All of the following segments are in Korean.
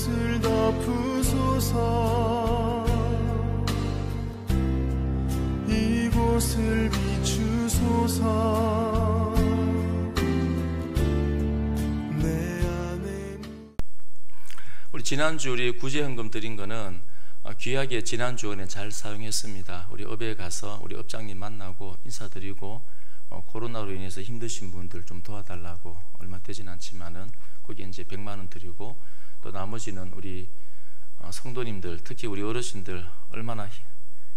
이곳을 덮으소서. 이곳을 비추소서. 내 안에. 우리 지난주 우리 구제헌금 드린 거는 귀하게 지난주에 잘 사용했습니다. 우리 업에 가서 우리 업장님 만나고 인사드리고 코로나로 인해서 힘드신 분들 좀 도와달라고, 얼마 되진 않지만은 거기에 이제 100만 원 드리고, 또 나머지는 우리 성도님들, 특히 우리 어르신들 얼마나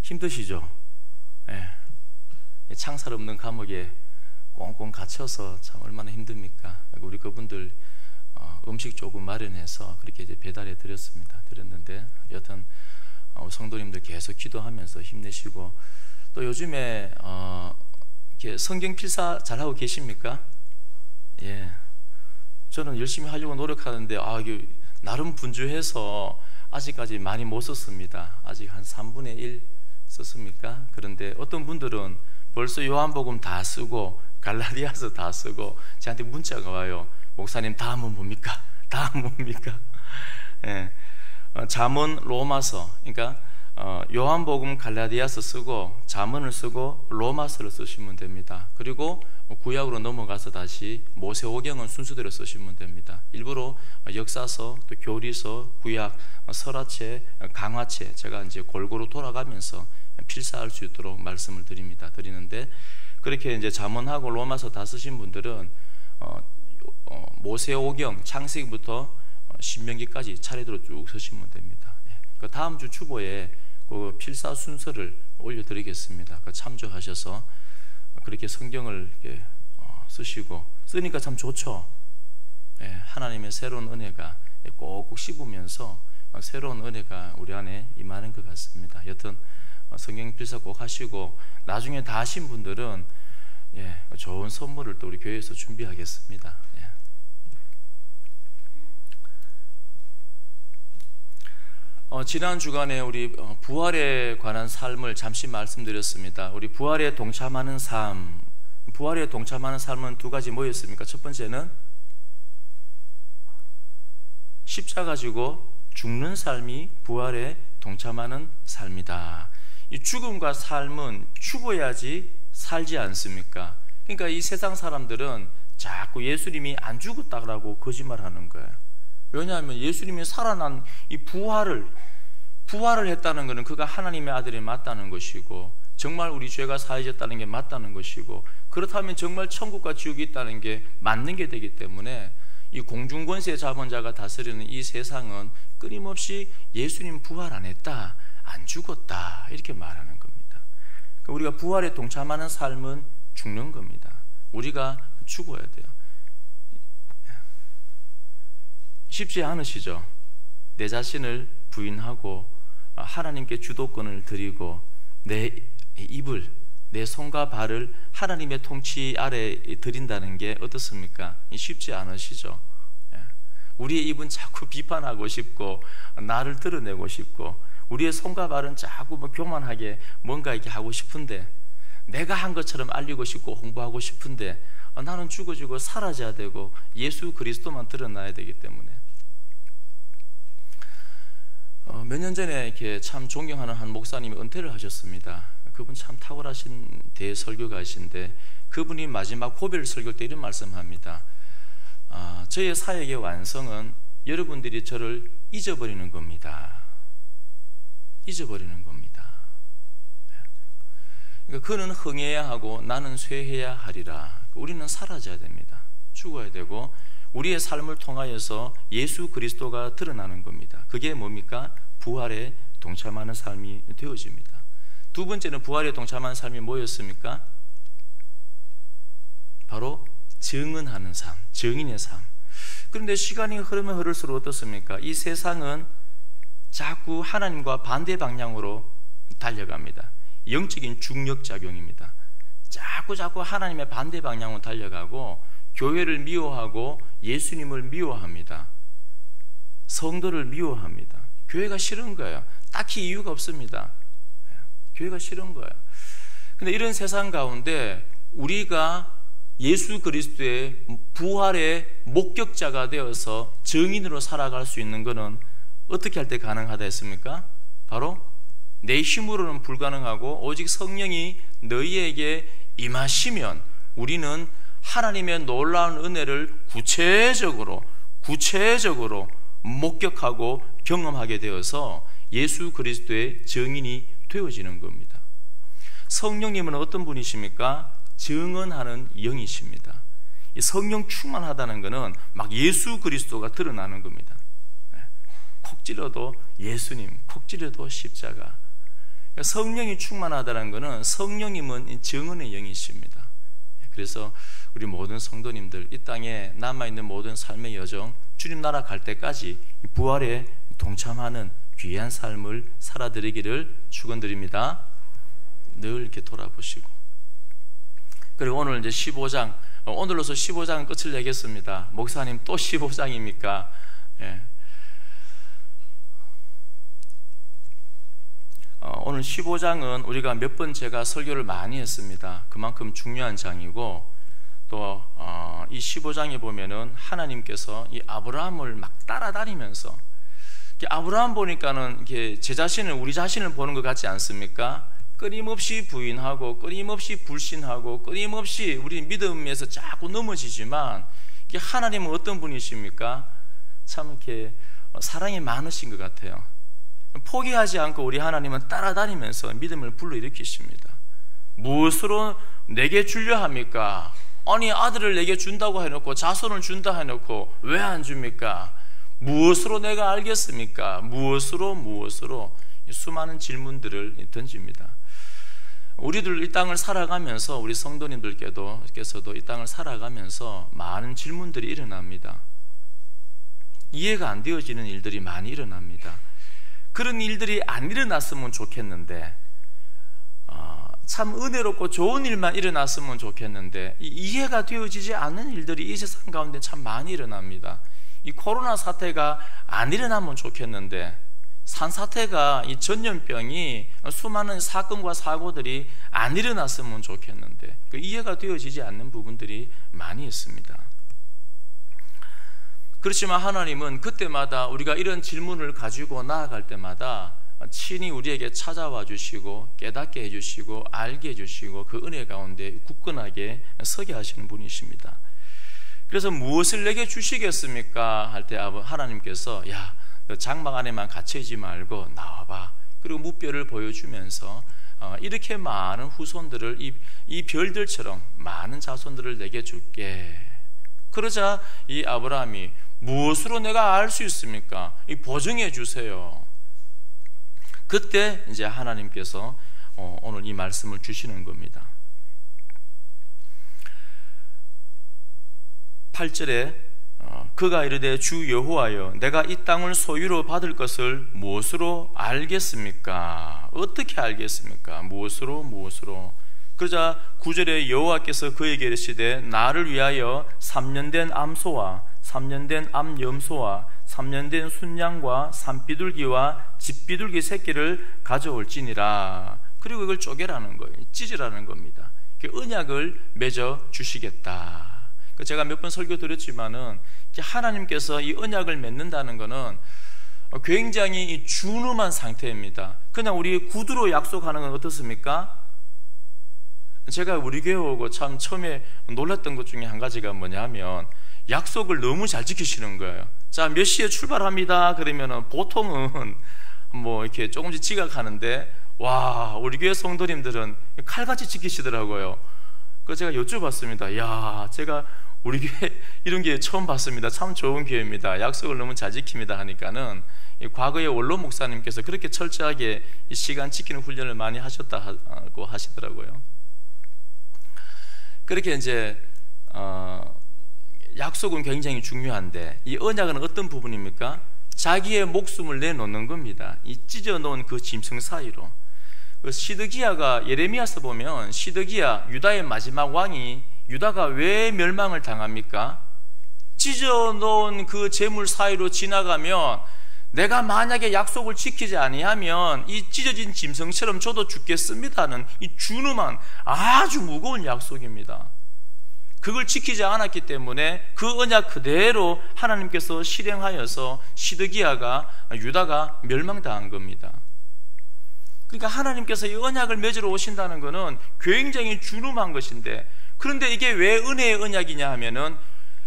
힘드시죠? 예. 창살 없는 감옥에 꽁꽁 갇혀서 참 얼마나 힘듭니까? 우리 그분들 음식 조금 마련해서 그렇게 이제 배달해 드렸는데, 여튼 성도님들 계속 기도하면서 힘내시고, 또 요즘에 이렇게 성경 필사 잘하고 계십니까? 예. 저는 열심히 하려고 노력하는데 이게 나름 분주해서 아직까지 많이 못 썼습니다. 아직 한 3분의 1 썼습니까? 그런데 어떤 분들은 벌써 요한복음 다 쓰고 갈라디아서 다 쓰고 저한테 문자가 와요. 목사님 다음은 뭡니까? 다음 뭡니까? 예. 잠언, 로마서, 그러니까 요한복음, 갈라디아서 쓰고 잠언을 쓰고 로마서를 쓰시면 됩니다. 그리고 구약으로 넘어가서 다시 모세오경은 순서대로 쓰시면 됩니다. 일부러 역사서, 또 교리서, 구약, 설화체, 강화체 제가 이제 골고루 돌아가면서 필사할 수 있도록 말씀을 드리는데, 그렇게 이제 잠언하고 로마서 다 쓰신 분들은 모세오경, 창세기부터 신명기까지 차례대로 쭉 쓰시면 됩니다. 그 다음 주 주보에 그 필사 순서를 올려드리겠습니다. 그 참조하셔서 그렇게 성경을 이렇게 쓰시고, 쓰니까 참 좋죠. 하나님의 새로운 은혜가 꼭꼭 씹으면서 새로운 은혜가 우리 안에 임하는 것 같습니다. 여튼 성경 필사 꼭 하시고, 나중에 다 하신 분들은 좋은 선물을 또 우리 교회에서 준비하겠습니다. 지난 주간에 우리 부활에 관한 삶을 잠시 말씀드렸습니다. 우리 부활에 동참하는 삶, 부활에 동참하는 삶은 두 가지 뭐였습니까? 첫 번째는 십자가 지고 죽는 삶이 부활에 동참하는 삶이다. 이 죽음과 삶은 죽어야지 살지 않습니까? 그러니까 이 세상 사람들은 자꾸 예수님이 안 죽었다고 거짓말하는 거예요. 왜냐하면 예수님이 살아난 이 부활을 했다는 것은 그가 하나님의 아들이 맞다는 것이고, 정말 우리 죄가 사해졌다는 게 맞다는 것이고, 그렇다면 정말 천국과 지옥이 있다는 게 맞는 게 되기 때문에 이 공중권세 잡은 자가 다스리는 이 세상은 끊임없이 예수님 부활 안 했다, 안 죽었다 이렇게 말하는 겁니다. 우리가 부활에 동참하는 삶은 죽는 겁니다. 우리가 죽어야 돼요. 쉽지 않으시죠? 내 자신을 부인하고 하나님께 주도권을 드리고 내 입을, 내 손과 발을 하나님의 통치 아래 드린다는 게 어떻습니까? 쉽지 않으시죠? 우리의 입은 자꾸 비판하고 싶고 나를 드러내고 싶고, 우리의 손과 발은 자꾸 교만하게 뭔가 이렇게 하고 싶은데, 내가 한 것처럼 알리고 싶고 홍보하고 싶은데, 나는 죽어지고 사라져야 되고 예수 그리스도만 드러나야 되기 때문에. 몇 년 전에 이렇게 참 존경하는 한 목사님이 은퇴를 하셨습니다. 그분 참 탁월하신 대설교가이신데, 그분이 마지막 고별 설교 때 이런 말씀합니다. 저의 사역의 완성은 여러분들이 저를 잊어버리는 겁니다. 잊어버리는 겁니다. 그러니까 그는 흥해야 하고 나는 쇠해야 하리라. 우리는 사라져야 됩니다. 죽어야 되고 우리의 삶을 통하여서 예수 그리스도가 드러나는 겁니다. 그게 뭡니까? 부활에 동참하는 삶이 되어집니다. 두 번째는 부활에 동참하는 삶이 뭐였습니까? 바로 증언하는 삶, 증인의 삶. 그런데 시간이 흐르면 흐를수록 어떻습니까? 이 세상은 자꾸 하나님과 반대 방향으로 달려갑니다. 영적인 중력작용입니다. 자꾸 하나님의 반대 방향으로 달려가고 교회를 미워하고 예수님을 미워합니다. 성도를 미워합니다. 교회가 싫은 거예요. 딱히 이유가 없습니다. 교회가 싫은 거예요. 근데 이런 세상 가운데 우리가 예수 그리스도의 부활의 목격자가 되어서 증인으로 살아갈 수 있는 것은 어떻게 할 때 가능하다 했습니까? 바로 내 힘으로는 불가능하고 오직 성령이 너희에게 임하시면 우리는 하나님의 놀라운 은혜를 구체적으로 목격하고 경험하게 되어서 예수 그리스도의 증인이 되어지는 겁니다. 성령님은 어떤 분이십니까? 증언하는 영이십니다. 이 성령 충만하다는 것은 막 예수 그리스도가 드러나는 겁니다. 콕 찔러도 예수님, 콕 찔러도 십자가. 성령이 충만하다는 것은 성령님은 증언의 영이십니다. 그래서 우리 모든 성도님들, 이 땅에 남아있는 모든 삶의 여정, 주님 나라 갈 때까지 부활에 동참하는 귀한 삶을 살아드리기를 축원드립니다. 늘 이렇게 돌아보시고. 그리고 오늘 이제 15장, 오늘로서 15장은 끝을 내겠습니다. 목사님 또 15장입니까? 예. 오늘 15장은 우리가 몇 번 제가 설교를 많이 했습니다. 그만큼 중요한 장이고, 또 이 15장에 보면은 하나님께서 이 아브라함을 막 따라다니면서, 아브라함 보니까는 이렇게 제 자신을, 우리 자신을 보는 것 같지 않습니까? 끊임없이 부인하고 끊임없이 불신하고 끊임없이 우리 믿음에서 자꾸 넘어지지만, 하나님은 어떤 분이십니까? 참 이렇게 사랑이 많으신 것 같아요. 포기하지 않고 우리 하나님은 따라다니면서 믿음을 불러일으키십니다. 무엇으로 내게 주려 합니까? 아니, 아들을 내게 준다고 해놓고, 자손을 준다 해놓고 왜 안 줍니까? 무엇으로 내가 알겠습니까? 무엇으로 수많은 질문들을 던집니다. 우리들 이 땅을 살아가면서, 우리 성도님들께서도 이 땅을 살아가면서 많은 질문들이 일어납니다. 이해가 안 되어지는 일들이 많이 일어납니다. 그런 일들이 안 일어났으면 좋겠는데, 참 은혜롭고 좋은 일만 일어났으면 좋겠는데, 이해가 되어지지 않는 일들이 이 세상 가운데 참 많이 일어납니다. 이 코로나 사태가 안 일어나면 좋겠는데, 산사태가, 이 전염병이, 수많은 사건과 사고들이 안 일어났으면 좋겠는데, 그 이해가 되어지지 않는 부분들이 많이 있습니다. 그렇지만 하나님은 그때마다 우리가 이런 질문을 가지고 나아갈 때마다 친히 우리에게 찾아와 주시고 깨닫게 해주시고 알게 해주시고 그 은혜 가운데 굳건하게 서게 하시는 분이십니다. 그래서 무엇을 내게 주시겠습니까? 할 때 하나님께서, 야, 너 장막 안에만 갇혀있지 말고 나와봐. 그리고 무뼈를 보여주면서 이렇게 많은 후손들을, 이 별들처럼 많은 자손들을 내게 줄게. 그러자 이 아브라함이, 무엇으로 내가 알 수 있습니까? 보증해 주세요. 그때 이제 하나님께서 오늘 이 말씀을 주시는 겁니다. 8절에 그가 이르되, 주 여호와여, 내가 이 땅을 소유로 받을 것을 무엇으로 알겠습니까? 어떻게 알겠습니까? 무엇으로? 그러자 9절에 여호와께서 그에게 이르시되, 나를 위하여 3년 된 암소와 3년 된 암염소와 3년 된 순양과 산비둘기와 집비둘기 새끼를 가져올지니라. 그리고 이걸 쪼개라는 거예요. 찢으라는 겁니다. 언약을 맺어 주시겠다. 제가 몇 번 설교 드렸지만은, 하나님께서 이 언약을 맺는다는 것은 굉장히 준엄한 상태입니다. 그냥 우리 구두로 약속하는 건 어떻습니까? 제가 우리 교회 오고 참 처음에 놀랐던 것 중에 한 가지가 뭐냐면, 약속을 너무 잘 지키시는 거예요. 자, 몇 시에 출발합니다. 그러면은 보통은 뭐 이렇게 조금씩 지각하는데, 와, 우리 교회 성도님들은 칼같이 지키시더라고요. 그래서 제가 여쭤봤습니다. 야, 제가 우리 교회 이런 교회 처음 봤습니다. 참 좋은 교회입니다. 약속을 너무 잘 지킵니다 하니까는, 과거에 원로 목사님께서 그렇게 철저하게 이 시간 지키는 훈련을 많이 하셨다고 하시더라고요. 그렇게 이제 약속은 굉장히 중요한데, 이 언약은 어떤 부분입니까? 자기의 목숨을 내놓는 겁니다. 이 찢어놓은 그 짐승 사이로. 시드기야가, 예레미야서 보면 시드기야, 유다의 마지막 왕이, 유다가 왜 멸망을 당합니까? 찢어놓은 그 재물 사이로 지나가면, 내가 만약에 약속을 지키지 아니하면 이 찢어진 짐승처럼 저도 죽겠습니다는 이 준엄한 아주 무거운 약속입니다. 그걸 지키지 않았기 때문에 그 언약 그대로 하나님께서 실행하여서 시드기야가 유다가 멸망당한 겁니다. 그러니까 하나님께서 이 언약을 맺으러 오신다는 것은 굉장히 준엄한 것인데, 그런데 이게 왜 은혜의 언약이냐 하면은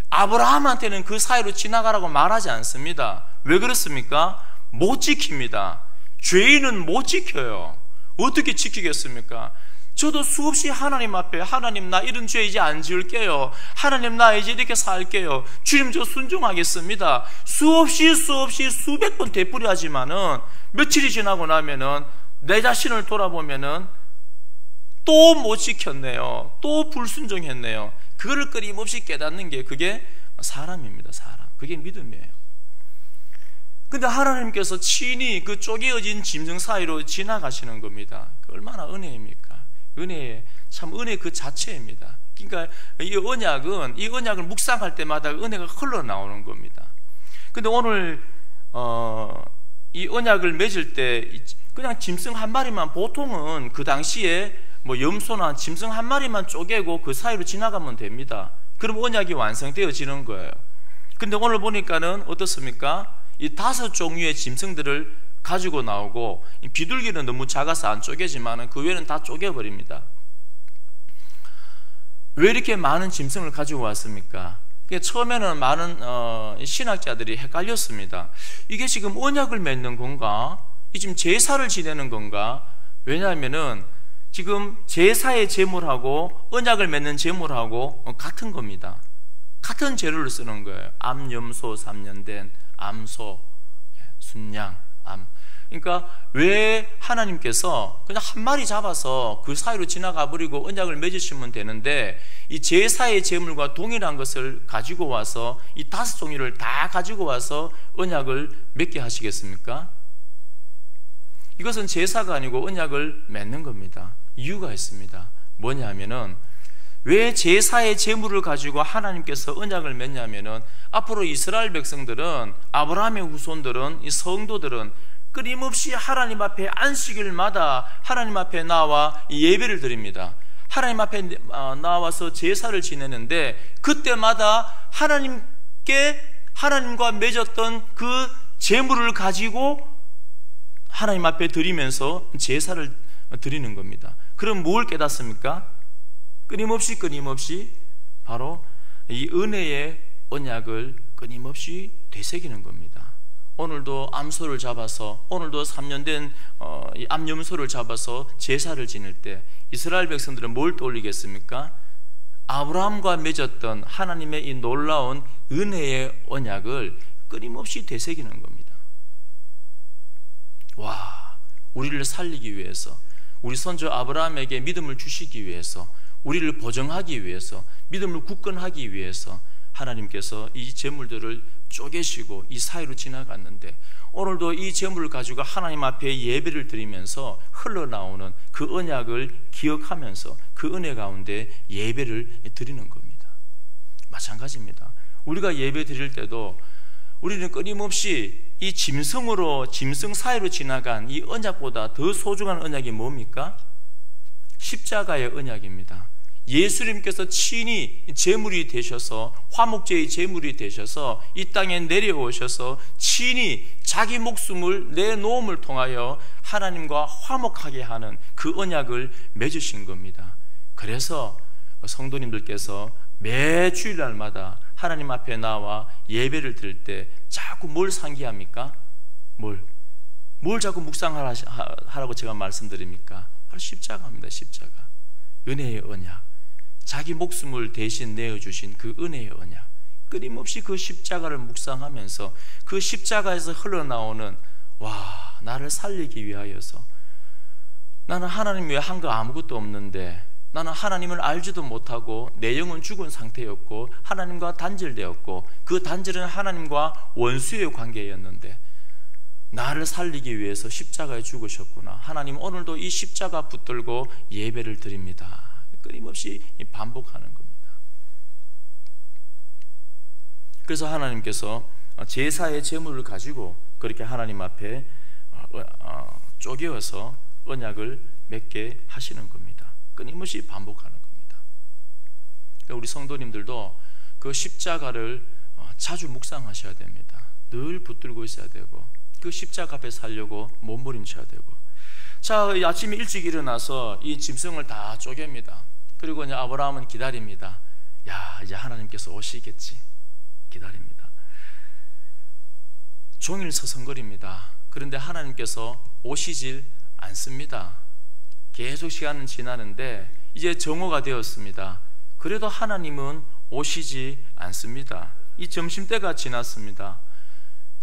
아브라함한테는 그 사이로 지나가라고 말하지 않습니다. 왜 그렇습니까? 못 지킵니다. 죄인은 못 지켜요. 어떻게 지키겠습니까? 저도 수없이 하나님 앞에, 하나님 나 이런 죄 이제 안 지을게요, 하나님 나 이제 이렇게 살게요, 주님 저 순종하겠습니다, 수없이 수백 번 되풀이하지만은 며칠이 지나고 나면은 내 자신을 돌아보면은 또 못 지켰네요, 또 불순종했네요. 그거를 끊임없이 깨닫는 게 그게 사람입니다. 사람. 그게 믿음이에요. 근데 하나님께서 친히 그 쪼개어진 짐승 사이로 지나가시는 겁니다. 얼마나 은혜입니까? 은혜의 참 은혜 그 자체입니다. 그러니까 이 언약을 묵상할 때마다 은혜가 흘러나오는 겁니다. 근데 오늘 이 언약을 맺을 때 그냥 짐승 한 마리만, 보통은 그 당시에 뭐 염소나 짐승 한 마리만 쪼개고 그 사이로 지나가면 됩니다. 그럼 언약이 완성되어지는 거예요. 근데 오늘 보니까는 어떻습니까? 이 5종류의 짐승들을 가지고 나오고, 비둘기는 너무 작아서 안 쪼개지만 그 외에는 다 쪼개버립니다. 왜 이렇게 많은 짐승을 가지고 왔습니까? 처음에는 많은 신학자들이 헷갈렸습니다. 이게 지금 언약을 맺는 건가? 이 지금 제사를 지내는 건가? 왜냐하면은 지금 제사의 제물하고 언약을 맺는 제물하고 같은 겁니다. 같은 재료를 쓰는 거예요. 암염소 3년 된 암소, 순양, 암. 그러니까 왜 하나님께서 그냥 한 마리 잡아서 그 사이로 지나가 버리고 언약을 맺으시면 되는데, 이 제사의 제물과 동일한 것을 가지고 와서 이 5종류를 다 가지고 와서 언약을 맺게 하시겠습니까? 이것은 제사가 아니고 언약을 맺는 겁니다. 이유가 있습니다. 뭐냐 하면은, 왜 제사의 제물을 가지고 하나님께서 언약을 맺냐면은, 앞으로 이스라엘 백성들은, 아브라함의 후손들은, 이 성도들은 끊임없이 하나님 앞에 안식일마다 하나님 앞에 나와 예배를 드립니다. 하나님 앞에 나와서 제사를 지내는데, 그때마다 하나님과 맺었던 그 제물을 가지고 하나님 앞에 드리면서 제사를 드리는 겁니다. 그럼 뭘 깨닫습니까? 끊임없이 바로 이 은혜의 언약을 끊임없이 되새기는 겁니다. 오늘도 암소를 잡아서, 오늘도 3년 된 이 암염소를 잡아서 제사를 지낼 때 이스라엘 백성들은 뭘 떠올리겠습니까? 아브라함과 맺었던 하나님의 이 놀라운 은혜의 언약을 끊임없이 되새기는 겁니다. 와, 우리를 살리기 위해서, 우리 선조 아브라함에게 믿음을 주시기 위해서, 우리를 보정하기 위해서, 믿음을 굳건하기 위해서 하나님께서 이 제물들을 쪼개시고 이 사이로 지나갔는데, 오늘도 이 제물을 가지고 하나님 앞에 예배를 드리면서 흘러나오는 그 언약을 기억하면서 그 은혜 가운데 예배를 드리는 겁니다. 마찬가지입니다. 우리가 예배 드릴 때도 우리는 끊임없이 이 짐승 사이로 지나간 이 언약보다 더 소중한 언약이 뭡니까? 십자가의 언약입니다. 예수님께서 친히 제물이 되셔서, 화목제의 제물이 되셔서 이 땅에 내려오셔서 친히 자기 목숨을 내놓음을 통하여 하나님과 화목하게 하는 그 언약을 맺으신 겁니다. 그래서 성도님들께서 매 주일날마다 하나님 앞에 나와 예배를 드릴 때 자꾸 뭘 상기합니까? 뭘 자꾸 묵상하라고 제가 말씀드립니까? 바로 십자가입니다. 십자가. 은혜의 언약. 자기 목숨을 대신 내어주신 그 은혜의 언약. 끊임없이 그 십자가를 묵상하면서 그 십자가에서 흘러나오는, 와, 나를 살리기 위하여서, 나는 하나님 외에 한 거 아무것도 없는데, 나는 하나님을 알지도 못하고 내 영은 죽은 상태였고 하나님과 단절되었고, 그 단절은 하나님과 원수의 관계였는데 나를 살리기 위해서 십자가에 죽으셨구나. 하나님, 오늘도 이 십자가 붙들고 예배를 드립니다. 끊임없이 반복하는 겁니다. 그래서 하나님께서 제사의 제물을 가지고 그렇게 하나님 앞에 쪼개어서 언약을 맺게 하시는 겁니다. 끊임없이 반복하는 겁니다. 우리 성도님들도 그 십자가를 자주 묵상하셔야 됩니다. 늘 붙들고 있어야 되고 그 십자가 앞에 살려고 몸부림쳐야 되고. 자, 아침에 일찍 일어나서 이 짐승을 다 쪼갭니다. 그리고 이제 아브라함은 기다립니다. 야, 이제 하나님께서 오시겠지. 기다립니다. 종일 서성거립니다. 그런데 하나님께서 오시질 않습니다. 계속 시간은 지나는데 이제 정오가 되었습니다. 그래도 하나님은 오시지 않습니다. 이 점심때가 지났습니다.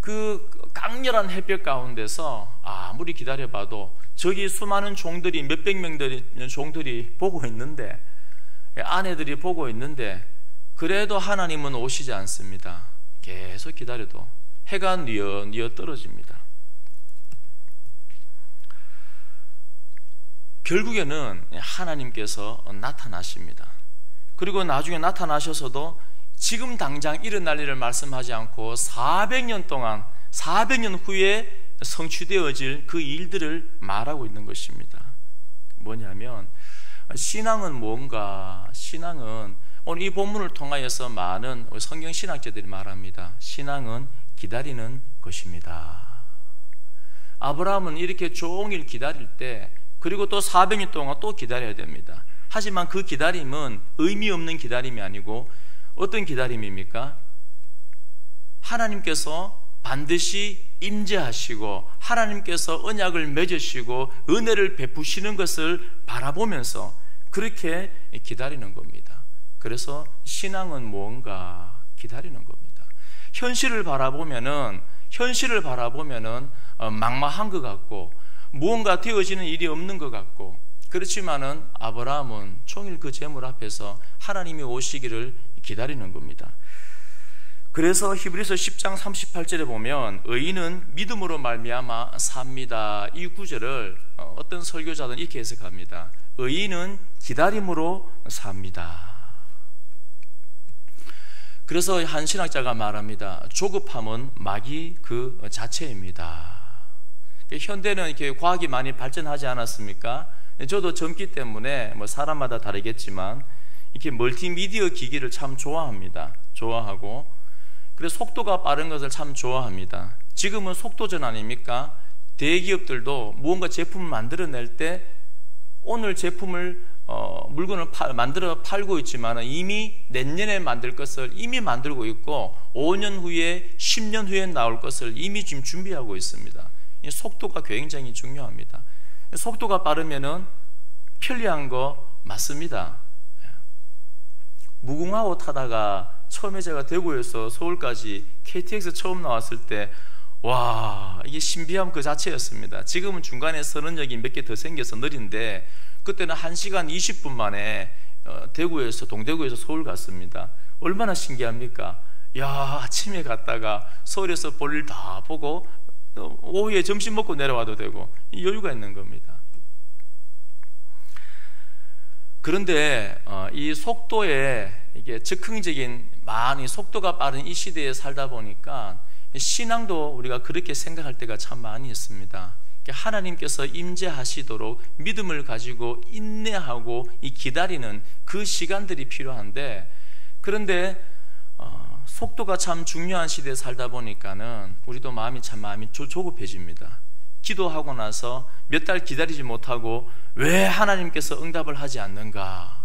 그 강렬한 햇볕 가운데서 아무리 기다려봐도 저기 수많은 종들이, 몇백 명들이 종들이 보고 있는데, 아내들이 보고 있는데 그래도 하나님은 오시지 않습니다. 계속 기다려도 해가 뉘어 떨어집니다. 결국에는 하나님께서 나타나십니다. 그리고 나중에 나타나셔서도 지금 당장 일어날 일을 말씀하지 않고 400년 동안, 400년 후에 성취되어질 그 일들을 말하고 있는 것입니다. 뭐냐면 신앙은 뭔가? 신앙은 오늘 이 본문을 통하여서 많은 성경 신학자들이 말합니다. 신앙은 기다리는 것입니다. 아브라함은 이렇게 종일 기다릴 때, 그리고 또 400년 동안 또 기다려야 됩니다. 하지만 그 기다림은 의미 없는 기다림이 아니고 어떤 기다림입니까? 하나님께서 반드시 임재하시고 하나님께서 언약을 맺으시고 은혜를 베푸시는 것을 바라보면서 그렇게 기다리는 겁니다. 그래서 신앙은 뭔가? 기다리는 겁니다. 현실을 바라보면은 막막한 것 같고 무언가 되어지는 일이 없는 것 같고, 그렇지만은 아브라함은 종일 그 재물 앞에서 하나님이 오시기를 기다리는 겁니다. 그래서 히브리서 10장 38절에 보면 의인은 믿음으로 말미암아 삽니다. 이 구절을 어떤 설교자들은 이렇게 해석합니다. 의인은 기다림으로 삽니다. 그래서 한 신학자가 말합니다. 조급함은 마귀 그 자체입니다. 현대는 이렇게 과학이 많이 발전하지 않았습니까? 저도 젊기 때문에 뭐 사람마다 다르겠지만 이렇게 멀티미디어 기기를 참 좋아하고 그래서 속도가 빠른 것을 참 좋아합니다. 지금은 속도전 아닙니까? 대기업들도 무언가 제품을 만들어낼 때 오늘 제품을 물건을 만들어 팔고 있지만 이미 내년에 만들 것을 이미 만들고 있고 5년 후에 10년 후에 나올 것을 이미 지금 준비하고 있습니다. 이 속도가 굉장히 중요합니다. 속도가 빠르면은 편리한 거 맞습니다. 무궁화호 타다가 처음에 제가 대구에서 서울까지 KTX 처음 나왔을 때 와, 이게 신비함 그 자체였습니다. 지금은 중간에 선언역이 몇 개 더 생겨서 느린데 그때는 1시간 20분 만에 동대구에서 서울 갔습니다. 얼마나 신기합니까? 야, 아침에 갔다가 서울에서 볼 일 다 보고 오후에 점심 먹고 내려와도 되고 여유가 있는 겁니다. 그런데 이 속도에 이게 즉흥적인 많이 속도가 빠른 이 시대에 살다 보니까 신앙도 우리가 그렇게 생각할 때가 참 많이 있습니다. 하나님께서 임재하시도록 믿음을 가지고 인내하고 이 기다리는 그 시간들이 필요한데, 그런데 속도가 참 중요한 시대에 살다 보니까는 우리도 마음이 조급해집니다. 기도하고 나서 몇 달 기다리지 못하고 왜 하나님께서 응답을 하지 않는가?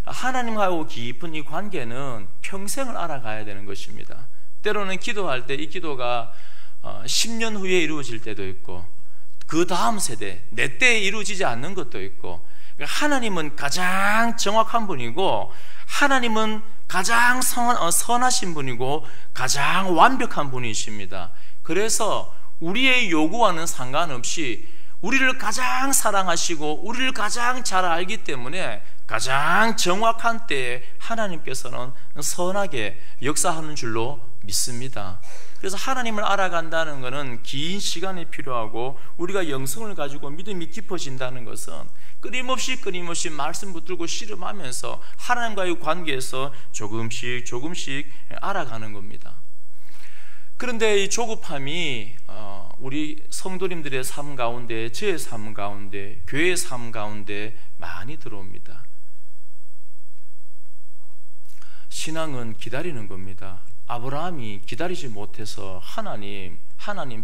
하나님하고 깊은 이 관계는 평생을 알아가야 되는 것입니다. 때로는 기도할 때 이 기도가 10년 후에 이루어질 때도 있고 그 다음 세대, 내 때에 이루어지지 않는 것도 있고, 하나님은 가장 정확한 분이고 하나님은 가장 선하신 분이고 가장 완벽한 분이십니다. 그래서 우리의 요구와는 상관없이 우리를 가장 사랑하시고 우리를 가장 잘 알기 때문에 가장 정확한 때에 하나님께서는 선하게 역사하는 줄로 믿습니다. 그래서 하나님을 알아간다는 것은 긴 시간이 필요하고 우리가 영성을 가지고 믿음이 깊어진다는 것은 끊임없이 말씀 붙들고 씨름하면서 하나님과의 관계에서 조금씩 알아가는 겁니다. 그런데 이 조급함이 우리 성도님들의 삶 가운데, 저의 삶 가운데, 교회의 삶 가운데 많이 들어옵니다. 신앙은 기다리는 겁니다. 아브라함이 기다리지 못해서 하나님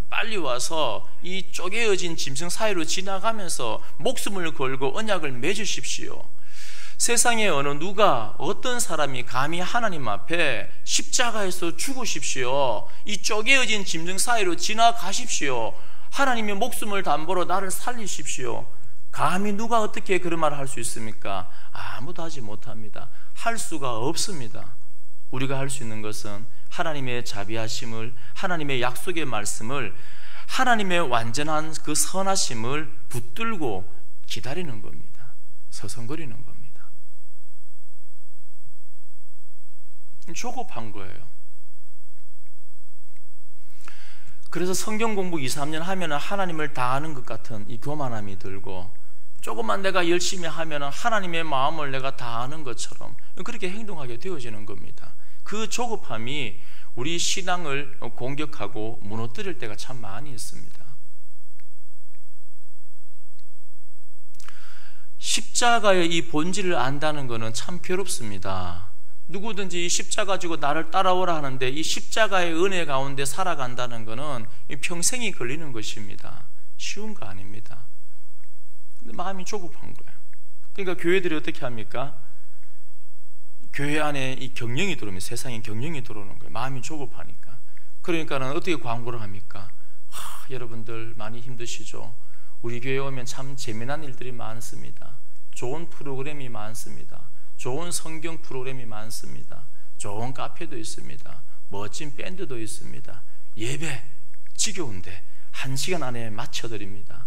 빨리 와서 이 쪼개어진 짐승 사이로 지나가면서 목숨을 걸고 언약을 맺으십시오. 세상에 어떤 사람이 감히 하나님 앞에 십자가에서 죽으십시오, 이 쪼개어진 짐승 사이로 지나가십시오, 하나님의 목숨을 담보로 나를 살리십시오, 감히 누가 어떻게 그런 말을 할 수 있습니까? 아무도 하지 못합니다. 할 수가 없습니다. 우리가 할 수 있는 것은 하나님의 자비하심을, 하나님의 약속의 말씀을, 하나님의 완전한 그 선하심을 붙들고 기다리는 겁니다. 서성거리는 겁니다. 조급한 거예요. 그래서 성경 공부 2, 3년 하면 하나님을 다 아는 것 같은 이 교만함이 들고, 조금만 내가 열심히 하면 하나님의 마음을 내가 다 아는 것처럼 그렇게 행동하게 되어지는 겁니다. 그 조급함이 우리 신앙을 공격하고 무너뜨릴 때가 참 많이 있습니다. 십자가의 이 본질을 안다는 것은 참 괴롭습니다. 누구든지 이 십자가 지고 나를 따라오라 하는데 이 십자가의 은혜 가운데 살아간다는 것은 평생이 걸리는 것입니다. 쉬운 거 아닙니다. 근데 마음이 조급한 거예요. 그러니까 교회들이 어떻게 합니까? 교회 안에 이 경영이 들어오면 세상에 경영이 들어오는 거예요. 마음이 조급하니까. 그러니까는 어떻게 광고를 합니까? 여러분들 많이 힘드시죠? 우리 교회 오면 참 재미난 일들이 많습니다. 좋은 프로그램이 많습니다. 좋은 성경 프로그램이 많습니다. 좋은 카페도 있습니다. 멋진 밴드도 있습니다. 예배 지겨운데 1시간 안에 마쳐드립니다.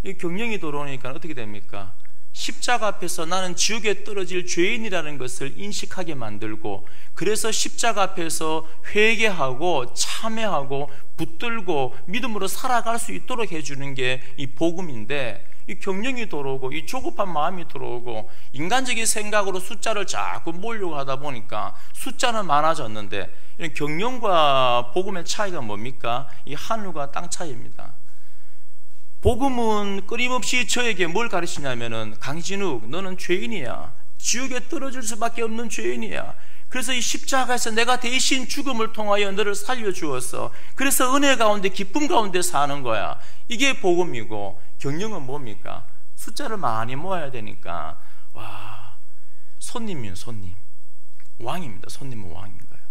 이 경영이 들어오니까 어떻게 됩니까? 십자가 앞에서 나는 지옥에 떨어질 죄인이라는 것을 인식하게 만들고, 그래서 십자가 앞에서 회개하고 참회하고 붙들고 믿음으로 살아갈 수 있도록 해주는 게 이 복음인데, 이 경영이 들어오고 이 조급한 마음이 들어오고 인간적인 생각으로 숫자를 자꾸 모으려고 하다 보니까 숫자는 많아졌는데, 경영과 복음의 차이가 뭡니까? 이 하늘과 땅 차이입니다. 복음은 끊임없이 저에게 뭘 가르치냐면은, 강진욱 너는 죄인이야, 지옥에 떨어질 수밖에 없는 죄인이야, 그래서 이 십자가에서 내가 대신 죽음을 통하여 너를 살려주었어, 그래서 은혜 가운데 기쁨 가운데 사는 거야. 이게 복음이고, 경영은 뭡니까? 숫자를 많이 모아야 되니까, 와, 손님이면 손님, 왕입니다. 손님은 왕인 거예요.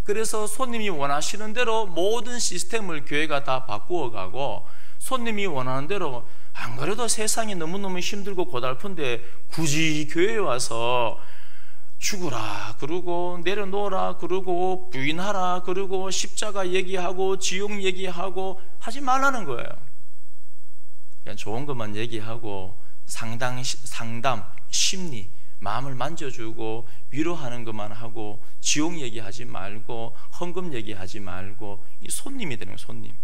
그래서 손님이 원하시는 대로 모든 시스템을 교회가 다 바꾸어가고, 손님이 원하는 대로, 안 그래도 세상이 너무너무 힘들고 고달픈데 굳이 교회에 와서 죽으라 그러고 내려놓으라 그러고 부인하라 그러고 십자가 얘기하고 지옥 얘기하고 하지 말라는 거예요. 그냥 좋은 것만 얘기하고 상담, 심리, 마음을 만져주고 위로하는 것만 하고 지옥 얘기하지 말고 헌금 얘기하지 말고, 이 손님이 되는 거예요. 손님.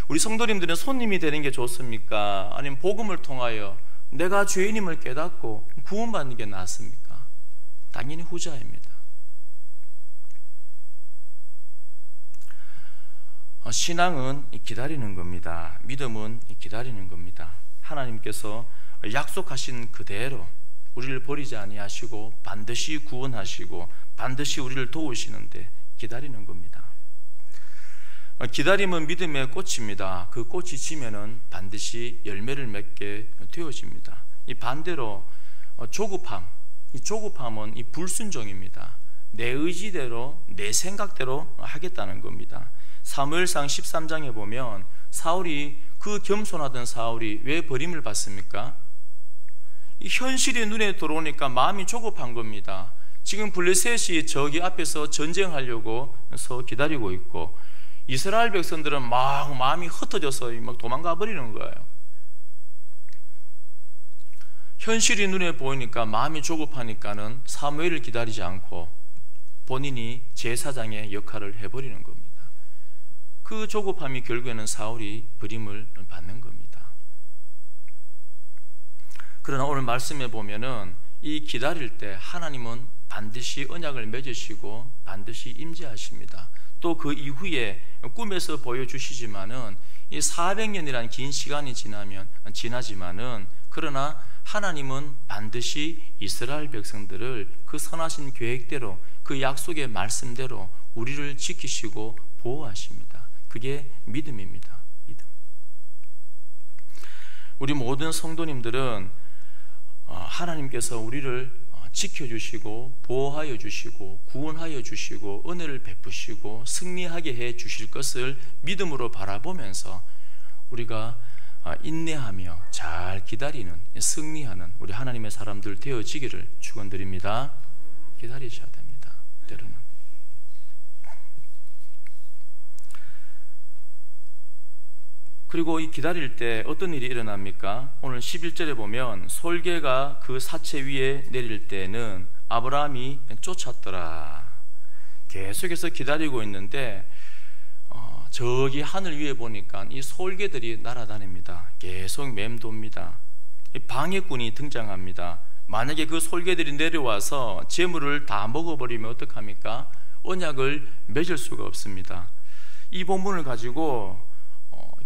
우리 성도님들은 손님이 되는 게 좋습니까? 아니면 복음을 통하여 내가 죄인임을 깨닫고 구원받는 게 낫습니까? 당연히 후자입니다. 신앙은 기다리는 겁니다. 믿음은 기다리는 겁니다. 하나님께서 약속하신 그대로 우리를 버리지 아니하시고 반드시 구원하시고 반드시 우리를 도우시는데 기다리는 겁니다. 기다림은 믿음의 꽃입니다. 그 꽃이 지면은 반드시 열매를 맺게 되어집니다. 이 반대로 조급함, 이 조급함은 이 불순종입니다. 내 의지대로 내 생각대로 하겠다는 겁니다. 사무엘상 13장에 보면 사울이, 그 겸손하던 사울이 왜 버림을 받습니까? 이 현실이 눈에 들어오니까 마음이 조급한 겁니다. 지금 블레셋이 저기 앞에서 전쟁하려고 서 기다리고 있고, 이스라엘 백성들은 막 마음이 흩어져서 막 도망가 버리는 거예요. 현실이 눈에 보이니까 마음이 조급하니까는 사무엘을 기다리지 않고 본인이 제사장의 역할을 해버리는 겁니다. 그 조급함이 결국에는 사울이 버림을 받는 겁니다. 그러나 오늘 말씀에 보면은 이 기다릴 때 하나님은 반드시 언약을 맺으시고 반드시 임재하십니다. 또 그 이후에 꿈에서 보여주시지만은 이 400년이라는 긴 시간이 지나지만은, 그러나 하나님은 반드시 이스라엘 백성들을 그 선하신 계획대로 그 약속의 말씀대로 우리를 지키시고 보호하십니다. 그게 믿음입니다. 믿음. 우리 모든 성도님들은 하나님께서 우리를 지켜주시고 보호하여 주시고 구원하여 주시고 은혜를 베푸시고 승리하게 해 주실 것을 믿음으로 바라보면서 우리가 인내하며 잘 기다리는, 승리하는 우리 하나님의 사람들 되어지기를 축원드립니다. 기다리셔야 됩니다. 때로는. 그리고 이 기다릴 때 어떤 일이 일어납니까? 오늘 11절에 보면 솔개가 그 사체 위에 내릴 때는 아브라함이 쫓았더라. 계속해서 기다리고 있는데 저기 하늘 위에 보니까 이 솔개들이 날아다닙니다. 계속 맴돕니다. 방해꾼이 등장합니다. 만약에 그 솔개들이 내려와서 재물을 다 먹어버리면 어떡합니까? 언약을 맺을 수가 없습니다. 이 본문을 가지고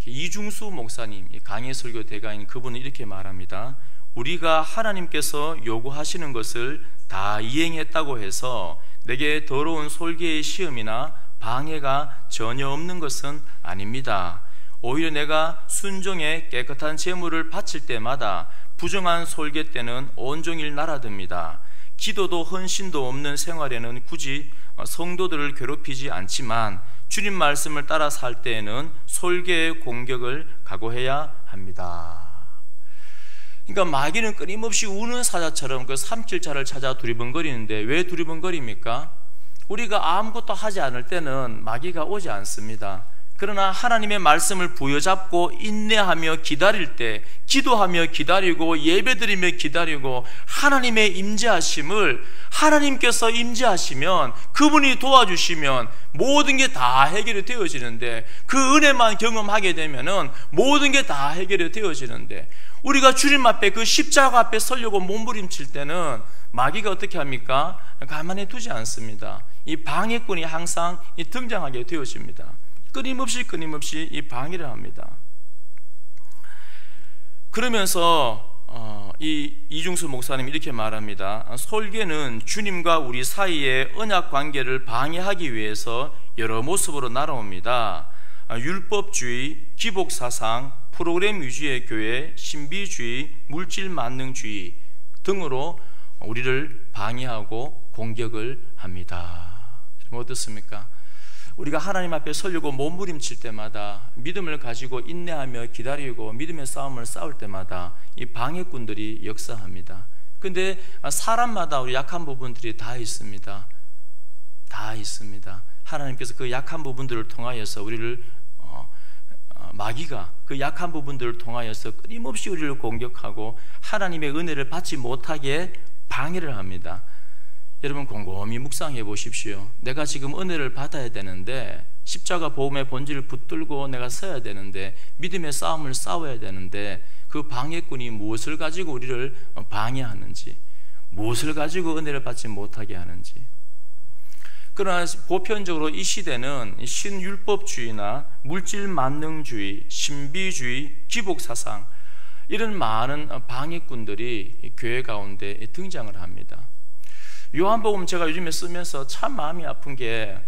이중수 목사님, 강해 설교 대가인 그분은 이렇게 말합니다. 우리가 하나님께서 요구하시는 것을 다 이행했다고 해서 내게 더러운 솔개의 시험이나 방해가 전혀 없는 것은 아닙니다. 오히려 내가 순종에 깨끗한 제물을 바칠 때마다 부정한 솔개 때는 온종일 날아듭니다. 기도도 헌신도 없는 생활에는 굳이 성도들을 괴롭히지 않지만 주님 말씀을 따라 살 때에는 솔개의 공격을 각오해야 합니다. 그러니까 마귀는 끊임없이 우는 사자처럼 그 삼킬자를 찾아 두리번거리는데 왜 두리번거립니까? 우리가 아무것도 하지 않을 때는 마귀가 오지 않습니다. 그러나 하나님의 말씀을 부여잡고 인내하며 기다릴 때, 기도하며 기다리고 예배드리며 기다리고 하나님의 임재하심을 하나님께서 임재하시면, 그분이 도와주시면 모든 게 다 해결이 되어지는데, 그 은혜만 경험하게 되면은 모든 게 다 해결이 되어지는데, 우리가 주님 앞에 그 십자가 앞에 서려고 몸부림칠 때는 마귀가 어떻게 합니까? 가만히 두지 않습니다. 이 방해꾼이 항상 등장하게 되어집니다. 끊임없이 이 방해를 합니다. 그러면서 이 이중수 목사님이 이렇게 말합니다. 솔개는 주님과 우리 사이의 언약 관계를 방해하기 위해서 여러 모습으로 날아옵니다. 율법주의, 기복사상, 프로그램 위주의 교회, 신비주의, 물질 만능주의 등으로 우리를 방해하고 공격을 합니다. 어떻습니까? 우리가 하나님 앞에 서려고 몸부림칠 때마다, 믿음을 가지고 인내하며 기다리고 믿음의 싸움을 싸울 때마다 이 방해꾼들이 역사합니다. 그런데 사람마다 우리 약한 부분들이 다 있습니다. 다 있습니다. 하나님께서 그 약한 부분들을 통하여서 우리를 마귀가 그 약한 부분들을 통하여서 끊임없이 우리를 공격하고 하나님의 은혜를 받지 못하게 방해를 합니다. 여러분 곰곰이 묵상해 보십시오. 내가 지금 은혜를 받아야 되는데, 십자가 보험의 본질을 붙들고 내가 서야 되는데, 믿음의 싸움을 싸워야 되는데, 그 방해꾼이 무엇을 가지고 우리를 방해하는지, 무엇을 가지고 은혜를 받지 못하게 하는지. 그러나 보편적으로 이 시대는 신율법주의나 물질 만능주의, 신비주의, 기복사상, 이런 많은 방해꾼들이 교회 가운데 등장을 합니다. 요한복음 제가 요즘에 쓰면서 참 마음이 아픈 게,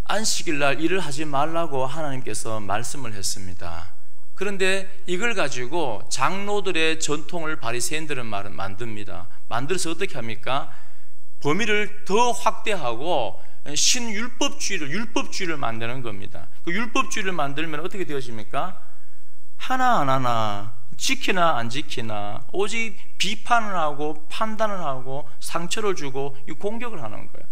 안식일날 일을 하지 말라고 하나님께서 말씀을 했습니다. 그런데 이걸 가지고 장로들의 전통을 바리새인들은 만듭니다. 만들어서 어떻게 합니까? 범위를 더 확대하고 율법주의를 만드는 겁니다. 그 율법주의를 만들면 어떻게 되어집니까? 하나 안 하나, 지키나 안 지키나, 오직 비판을 하고 판단을 하고 상처를 주고 공격을 하는 거예요.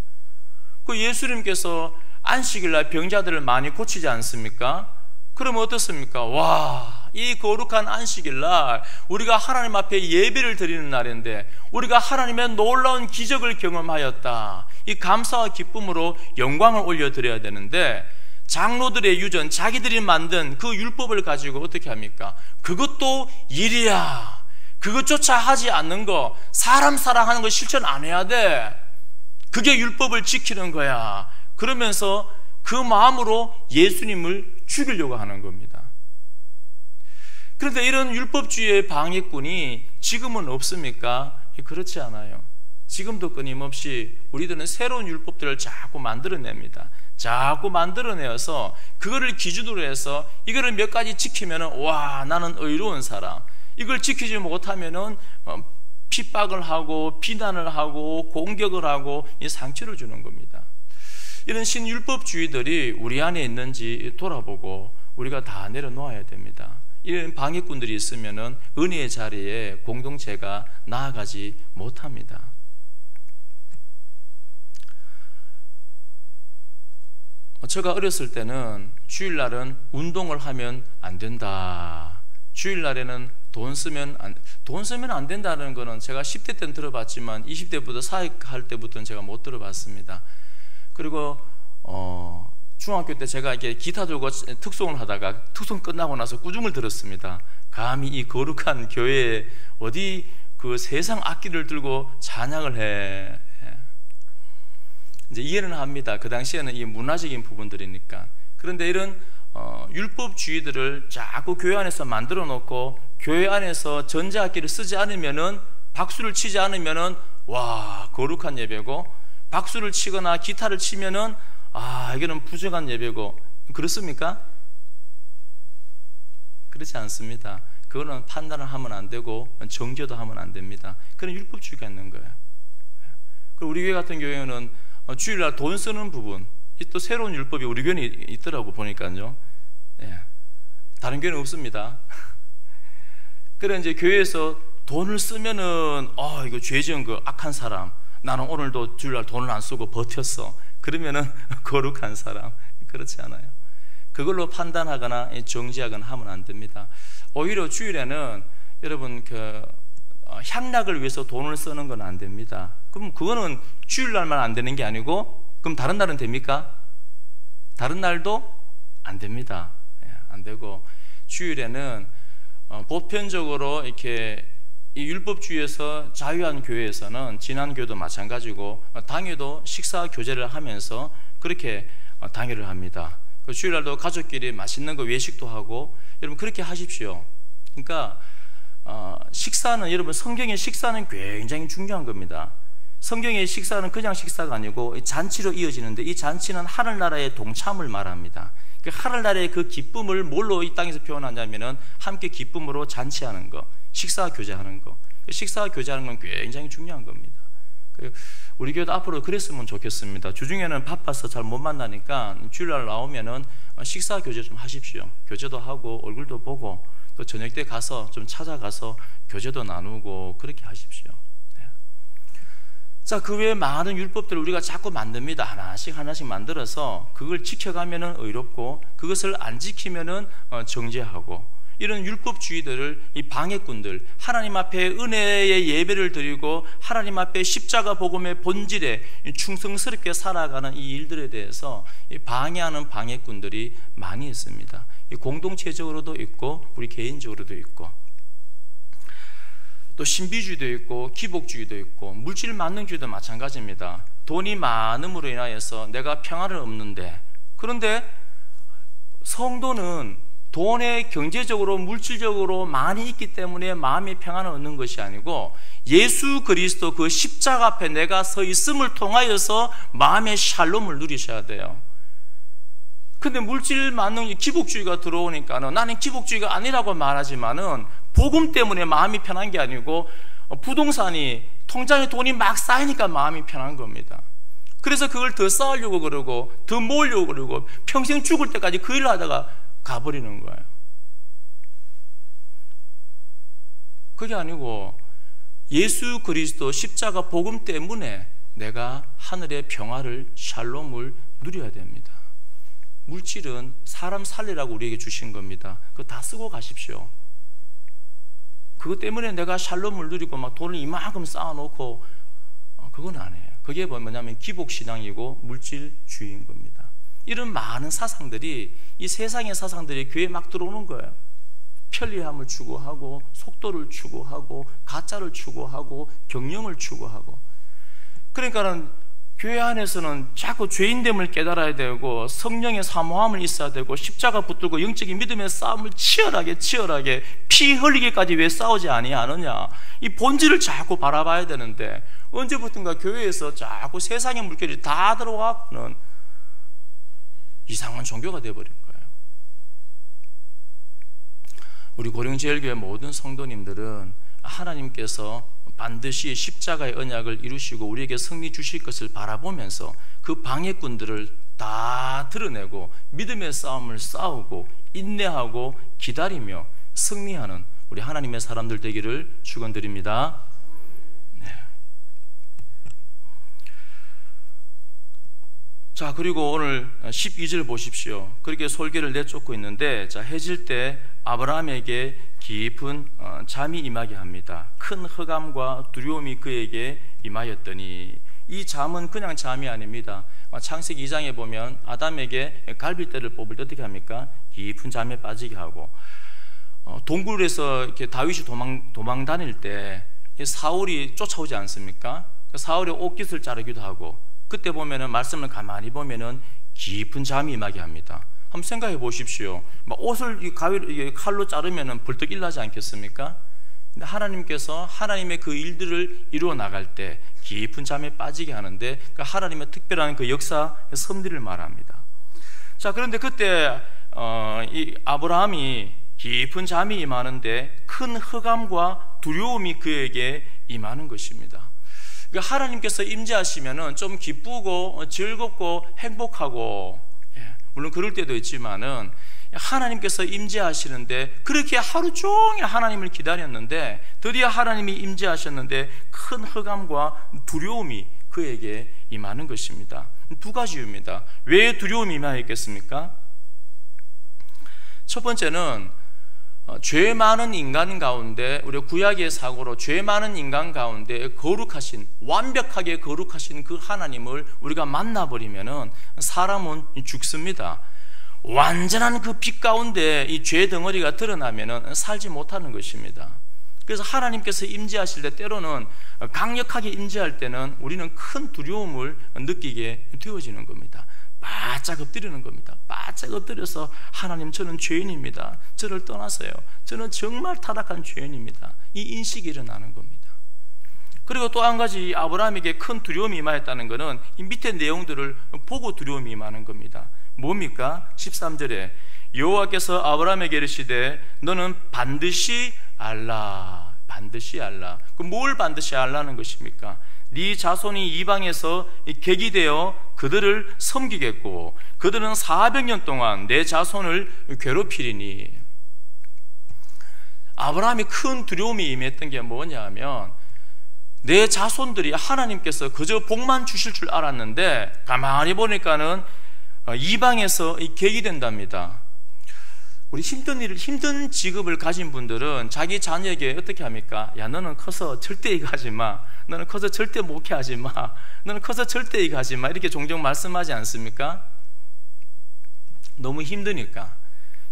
그 예수님께서 안식일날 병자들을 많이 고치지 않습니까? 그러면 어떻습니까? 와, 이 거룩한 안식일날 우리가 하나님 앞에 예배를 드리는 날인데, 우리가 하나님의 놀라운 기적을 경험하였다, 이 감사와 기쁨으로 영광을 올려드려야 되는데, 장로들의 유전, 자기들이 만든 그 율법을 가지고 어떻게 합니까? 그것도 일이야, 그것조차 하지 않는 거, 사람 사랑하는 거 실천 안 해야 돼, 그게 율법을 지키는 거야, 그러면서 그 마음으로 예수님을 죽이려고 하는 겁니다. 그런데 이런 율법주의의 방해꾼이 지금은 없습니까? 그렇지 않아요. 지금도 끊임없이 우리들은 새로운 율법들을 자꾸 만들어냅니다. 자꾸 만들어내어서 그거를 기준으로 해서 이거를 몇 가지 지키면은 와, 나는 의로운 사람. 이걸 지키지 못하면은 핍박을 하고 비난을 하고 공격을 하고 상처를 주는 겁니다. 이런 신율법주의들이 우리 안에 있는지 돌아보고 우리가 다 내려놓아야 됩니다. 이런 방해꾼들이 있으면은 은혜의 자리에 공동체가 나아가지 못합니다. 제가 어렸을 때는 주일날은 운동을 하면 안 된다. 주일날에는 돈 쓰면 안 된다는 거는 제가 10대 때는 들어봤지만 20대부터 사역할 때부터는 제가 못 들어봤습니다. 그리고 중학교 때 제가 이렇게 기타 들고 특송을 하다가 특송 끝나고 나서 꾸중을 들었습니다. 감히 이 거룩한 교회에 어디 그 세상 악기를 들고 찬양을 해. 이제 이해는 합니다. 그 당시에는 이 문화적인 부분들이니까. 그런데 이런 율법주의들을 자꾸 교회 안에서 만들어 놓고 교회 안에서 전자악기를 쓰지 않으면은, 박수를 치지 않으면은 와, 거룩한 예배고, 박수를 치거나 기타를 치면은 이거는 부정한 예배고, 그렇습니까? 그렇지 않습니다. 그거는 판단을 하면 안 되고 정죄도 하면 안 됩니다. 그런 율법주의가 있는 거예요. 그리고 우리 교회 같은 경우에는 주일날 돈 쓰는 부분, 또 새로운 율법이 우리 교회는 있더라고 보니까요. 다른 교회는 없습니다. 그래 이제 교회에서 돈을 쓰면은 이거 죄 지은 거 악한 사람, 나는 오늘도 주일날 돈을 안 쓰고 버텼어. 그러면은 거룩한 사람. 그렇지 않아요. 그걸로 판단하거나 정지하거나 하면 안 됩니다. 오히려 주일에는 여러분 향락을 위해서 돈을 쓰는 건 안 됩니다. 그럼 그거는 주일날만 안 되는 게 아니고, 그럼 다른 날은 됩니까? 다른 날도 안 됩니다. 안 되고, 주일에는 보편적으로 이렇게 이 율법주의에서 자유한 교회에서는, 지난 교회도 마찬가지고 당회도 식사 교제를 하면서 그렇게 당회를 합니다. 주일날도 가족끼리 맛있는 거 외식도 하고, 여러분 그렇게 하십시오. 그러니까 식사는, 여러분 성경의 식사는 굉장히 중요한 겁니다. 성경의 식사는 그냥 식사가 아니고 잔치로 이어지는데, 이 잔치는 하늘나라의 동참을 말합니다. 그 하늘나라의 그 기쁨을 뭘로 이 땅에서 표현하냐면은 함께 기쁨으로 잔치하는 거, 식사 교제하는 거. 식사 교제하는 건 굉장히 중요한 겁니다. 우리 교회도 앞으로 그랬으면 좋겠습니다. 주중에는 바빠서 잘 못 만나니까 주일날 나오면은 식사 교제 좀 하십시오. 교제도 하고 얼굴도 보고, 또 저녁 때 가서 좀 찾아가서 교제도 나누고 그렇게 하십시오. 자, 그 외에 많은 율법들을 우리가 자꾸 만듭니다. 하나씩 만들어서 그걸 지켜가면은 의롭고, 그것을 안 지키면은 정죄하고, 이런 율법주의들을, 이 방해꾼들, 하나님 앞에 은혜의 예배를 드리고 하나님 앞에 십자가 복음의 본질에 충성스럽게 살아가는 이 일들에 대해서 방해하는 방해꾼들이 많이 있습니다. 공동체적으로도 있고 우리 개인적으로도 있고, 또 신비주의도 있고 기복주의도 있고 물질 만능주의도 마찬가지입니다. 돈이 많음으로 인하여서 내가 평안을 얻는데, 그런데 성도는 돈에 경제적으로 물질적으로 많이 있기 때문에 마음의 평안을 얻는 것이 아니고, 예수 그리스도 그 십자가 앞에 내가 서 있음을 통하여서 마음의 샬롬을 누리셔야 돼요. 근데 물질 만능 기복주의가 들어오니까는, 나는 기복주의가 아니라고 말하지만은 복음 때문에 마음이 편한 게 아니고 부동산이, 통장에 돈이 막 쌓이니까 마음이 편한 겁니다. 그래서 그걸 더 쌓으려고 그러고 더 모으려고 그러고 평생 죽을 때까지 그 일을 하다가 가버리는 거예요. 그게 아니고 예수 그리스도 십자가 복음 때문에 내가 하늘의 평화를, 샬롬을 누려야 됩니다. 물질은 사람 살리라고 우리에게 주신 겁니다. 그거 다 쓰고 가십시오. 그것 때문에 내가 샬롬을 누리고 막 돈을 이만큼 쌓아놓고, 그건 아니에요. 그게 뭐냐면 기복신앙이고 물질주의인 겁니다. 이런 많은 사상들이, 이 세상의 사상들이 교회에 막 들어오는 거예요. 편리함을 추구하고 속도를 추구하고 가짜를 추구하고 경영을 추구하고. 그러니까는 교회 안에서는 자꾸 죄인됨을 깨달아야 되고 성령의 사모함을 있어야 되고 십자가 붙들고 영적인 믿음의 싸움을 치열하게 피 흘리기까지 왜 싸우지 아니하느냐, 이 본질을 자꾸 바라봐야 되는데 언제부턴가 교회에서 자꾸 세상의 물결이 다 들어와서는 이상한 종교가 되어버린 거예요. 우리 고령제일교회 모든 성도님들은 하나님께서 반드시 십자가의 언약을 이루시고 우리에게 승리 주실 것을 바라보면서 그 방해꾼들을 다 드러내고 믿음의 싸움을 싸우고 인내하고 기다리며 승리하는 우리 하나님의 사람들 되기를 축원드립니다. 네. 자, 그리고 오늘 12절 보십시오. 그렇게 솔개를 내쫓고 있는데, 자, 해질 때 아브라함에게 깊은 잠이 임하게 합니다. 큰 흑암과 두려움이 그에게 임하였더니, 이 잠은 그냥 잠이 아닙니다. 창세기 2장에 보면 아담에게 갈빗대를 뽑을 때 어떻게 합니까? 깊은 잠에 빠지게 하고, 동굴에서 이렇게 다윗이 도망 다닐 때 사울이 쫓아오지 않습니까? 사울의 옷깃을 자르기도 하고, 그때 보면은 말씀을 가만히 보면은 깊은 잠이 임하게 합니다. 한번 생각해 보십시오. 막 옷을 칼로 자르면은 벌떡 일나지 않겠습니까? 근데 하나님께서 하나님의 그 일들을 이루어 나갈 때 깊은 잠에 빠지게 하는데, 그 하나님의 특별한 그 역사 섭리를 말합니다. 자, 그런데 그때 이 아브라함이 깊은 잠이 임하는데 큰 흑암과 두려움이 그에게 임하는 것입니다. 하나님께서 임재하시면은 좀 기쁘고 즐겁고 행복하고, 물론 그럴 때도 있지만은 하나님께서 임재하시는데, 그렇게 하루 종일 하나님을 기다렸는데 드디어 하나님이 임재하셨는데 큰 흑암과 두려움이 그에게 임하는 것입니다. 두 가지 이유입니다. 왜 두려움이 임하였겠습니까? 첫 번째는 죄 많은 인간 가운데, 우리 구약의 사고로 죄 많은 인간 가운데 거룩하신, 완벽하게 거룩하신 그 하나님을 우리가 만나버리면은 사람은 죽습니다. 완전한 그 빛 가운데 이 죄 덩어리가 드러나면은 살지 못하는 것입니다. 그래서 하나님께서 임재하실 때, 때로는 강력하게 임재할 때는 우리는 큰 두려움을 느끼게 되어지는 겁니다. 바짝 엎드리는 겁니다. 바짝 엎드려서 하나님, 저는 죄인입니다. 저를 떠나서요, 저는 정말 타락한 죄인입니다. 이 인식이 일어나는 겁니다. 그리고 또 한 가지, 아브라함에게 큰 두려움이 임하였다는 것은 이 밑에 내용들을 보고 두려움이 임하는 겁니다. 뭡니까? 13절에 여호와께서 아브라함에게 이르시되 너는 반드시 알라. 반드시 알라. 뭘 반드시 알라는 것입니까? 네 자손이 이방에서 객이 되어 그들을 섬기겠고 그들은 400년 동안 내 자손을 괴롭히리니. 아브라함이 큰 두려움이 임했던 게 뭐냐 하면, 내 자손들이 하나님께서 그저 복만 주실 줄 알았는데 가만히 보니까는 이방에서 객이 된답니다. 우리 힘든 직업을 가진 분들은 자기 자녀에게 어떻게 합니까? 야, 너는 커서 절대 이거 하지 마. 너는 커서 절대 목회하지 마. 너는 커서 절대 이거 하지 마. 이렇게 종종 말씀하지 않습니까? 너무 힘드니까.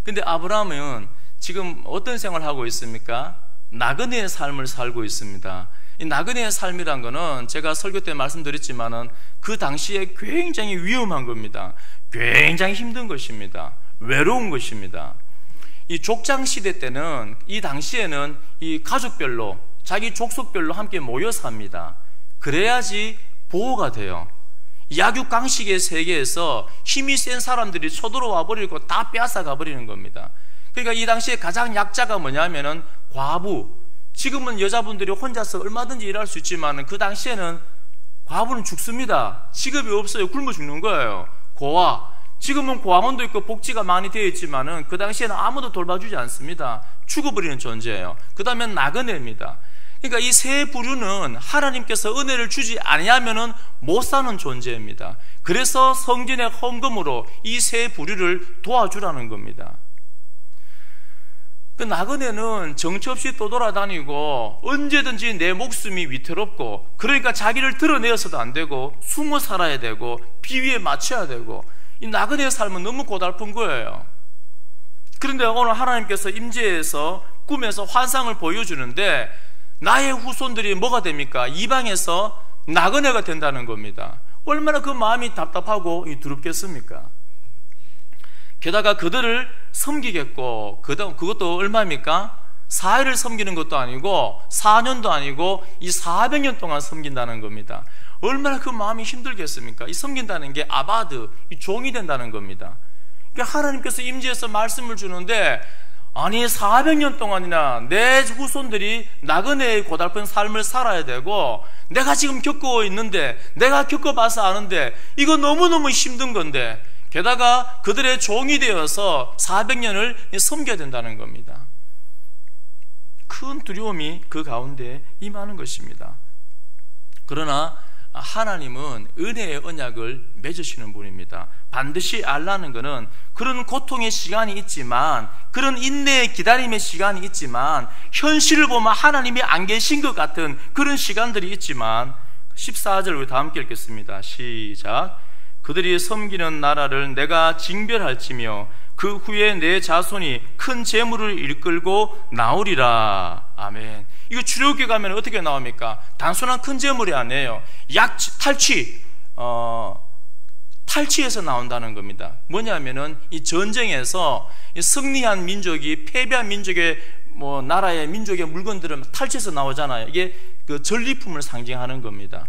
근데 아브라함은 지금 어떤 생활을 하고 있습니까? 나그네의 삶을 살고 있습니다. 이 나그네의 삶이란 거는 제가 설교 때 말씀드렸지만은 그 당시에 굉장히 위험한 겁니다. 굉장히 힘든 것입니다. 외로운 것입니다. 이 족장 시대 때는, 이 당시에는 이 가족별로, 자기 족속별로 함께 모여 삽니다. 그래야지 보호가 돼요. 약육강식의 세계에서 힘이 센 사람들이 쳐들어와 버리고 다 빼앗아 가버리는 겁니다. 그러니까 이 당시에 가장 약자가 뭐냐면은 과부. 지금은 여자분들이 혼자서 얼마든지 일할 수 있지만 그 당시에는 과부는 죽습니다. 직업이 없어요. 굶어 죽는 거예요. 고아. 지금은 고아원도 있고 복지가 많이 되어 있지만은 그 당시에는 아무도 돌봐주지 않습니다. 죽어버리는 존재예요. 그 다음에 나그네입니다. 그러니까 이 세 부류는 하나님께서 은혜를 주지 아니하면은 못 사는 존재입니다. 그래서 성전의 헌금으로 이 세 부류를 도와주라는 겁니다. 그 나그네는 정처 없이 떠돌아다니고 언제든지 내 목숨이 위태롭고, 그러니까 자기를 드러내어서도 안 되고 숨어 살아야 되고 비위에 맞춰야 되고, 이 나그네의 삶은 너무 고달픈 거예요. 그런데 오늘 하나님께서 임재해서 꿈에서 환상을 보여주는데 나의 후손들이 뭐가 됩니까? 이방에서 나그네가 된다는 겁니다. 얼마나 그 마음이 답답하고 두렵겠습니까? 게다가 그들을 섬기겠고, 그것도 얼마입니까? 4일을 섬기는 것도 아니고 4년도 아니고 이 400년 동안 섬긴다는 겁니다. 얼마나 그 마음이 힘들겠습니까? 이 섬긴다는 게 아바드, 이 종이 된다는 겁니다. 그러니까 하나님께서 임재해서 말씀을 주는데, 아니 400년 동안이나 내 후손들이 나그네의 고달픈 삶을 살아야 되고, 내가 지금 겪고 있는데, 내가 겪어봐서 아는데 이거 너무너무 힘든 건데, 게다가 그들의 종이 되어서 400년을 섬겨야 된다는 겁니다. 큰 두려움이 그 가운데 임하는 것입니다. 그러나 하나님은 은혜의 언약을 맺으시는 분입니다. 반드시 알라는 것은 그런 고통의 시간이 있지만, 그런 인내의 기다림의 시간이 있지만, 현실을 보면 하나님이 안 계신 것 같은 그런 시간들이 있지만, 14절 우리 다 함께 읽겠습니다. 시작. 그들이 섬기는 나라를 내가 징별할지며 그 후에 내 자손이 큰 재물을 이끌고 나오리라. 아멘. 이거 출애굽기 가면 어떻게 나옵니까? 단순한 큰 재물이 아니에요. 탈취에서 나온다는 겁니다. 뭐냐면은 이 전쟁에서 승리한 민족이 패배한 민족의 나라의 민족의 물건들을 탈취해서 나오잖아요. 이게 그 전리품을 상징하는 겁니다.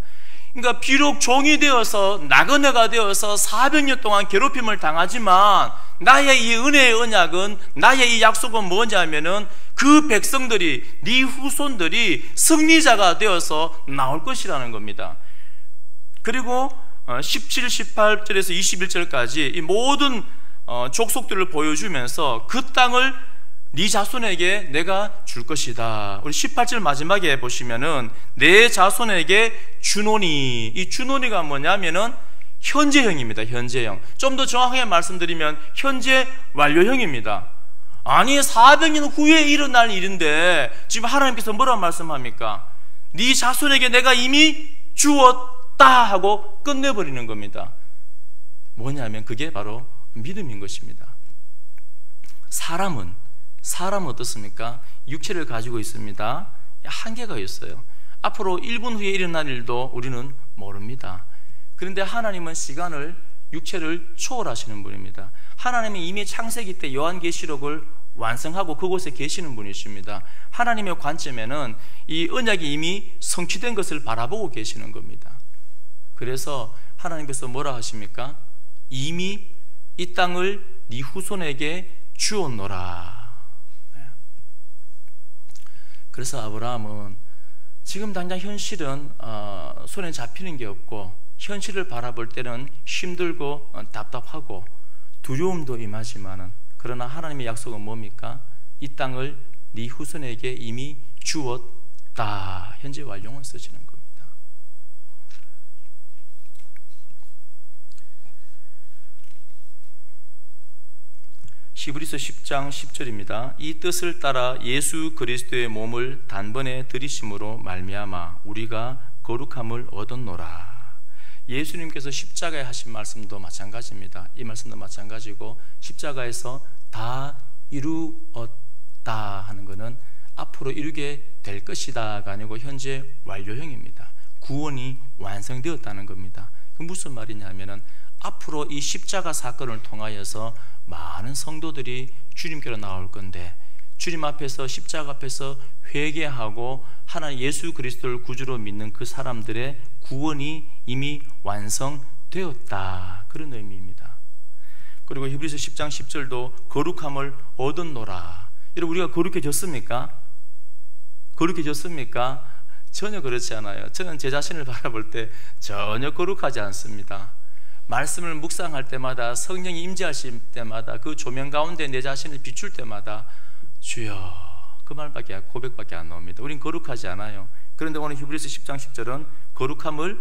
그러니까 비록 종이 되어서 나그네가 되어서 400년 동안 괴롭힘을 당하지만, 나의 이 은혜의 언약은, 나의 이 약속은 뭐냐면은 그 백성들이, 네 후손들이 승리자가 되어서 나올 것이라는 겁니다. 그리고 17, 18절에서 21절까지 이 모든 족속들을 보여주면서 그 땅을 네 자손에게 내가 줄 것이다. 우리 18절 마지막에 보시면은 내 자손에게 주노니, 이 주노니가 뭐냐면은 현재형입니다. 현재형. 좀 더 정확하게 말씀드리면 현재 완료형입니다. 아니 400년 후에 일어날 일인데 지금 하나님께서 뭐라고 말씀합니까? 네 자손에게 내가 이미 주었다 하고 끝내버리는 겁니다. 뭐냐면 그게 바로 믿음인 것입니다. 사람은 어떻습니까? 육체를 가지고 있습니다. 한계가 있어요. 앞으로 1분 후에 일어날 일도 우리는 모릅니다. 그런데 하나님은 시간을, 육체를 초월하시는 분입니다. 하나님이 이미 창세기 때 요한계시록을 완성하고 그곳에 계시는 분이십니다. 하나님의 관점에는 이 언약이 이미 성취된 것을 바라보고 계시는 겁니다. 그래서 하나님께서 뭐라 하십니까? 이미 이 땅을 네 후손에게 주었노라. 그래서 아브라함은 지금 당장 현실은 손에 잡히는 게 없고, 현실을 바라볼 때는 힘들고 답답하고 두려움도 임하지만은, 그러나 하나님의 약속은 뭡니까? 이 땅을 네 후손에게 이미 주었다. 현재 완료를 쓰시는 겁니다. 히브리서 10장 10절입니다. 이 뜻을 따라 예수 그리스도의 몸을 단번에 들이심으로 말미암아 우리가 거룩함을 얻었노라. 예수님께서 십자가에 하신 말씀도 마찬가지입니다. 이 말씀도 마찬가지고, 십자가에서 다 이루었다 하는 것은 앞으로 이루게 될 것이다가 아니고 현재 완료형입니다. 구원이 완성되었다는 겁니다. 그 무슨 말이냐면은 앞으로 이 십자가 사건을 통하여서 많은 성도들이 주님께로 나올 건데, 주님 앞에서, 십자가 앞에서 회개하고 하나님 예수 그리스도를 구주로 믿는 그 사람들의 구원이 이미 완성되었다, 그런 의미입니다. 그리고 히브리서 10장 10절도 거룩함을 얻었노라. 여러분, 우리가 거룩해졌습니까? 거룩해졌습니까? 전혀 그렇지 않아요. 저는 제 자신을 바라볼 때 전혀 거룩하지 않습니다. 말씀을 묵상할 때마다, 성령이 임재하실 때마다, 그 조명 가운데 내 자신을 비출 때마다 주여, 그 말밖에, 고백밖에 안 나옵니다. 우린 거룩하지 않아요. 그런데 오늘 히브리서 10장 10절은 거룩함을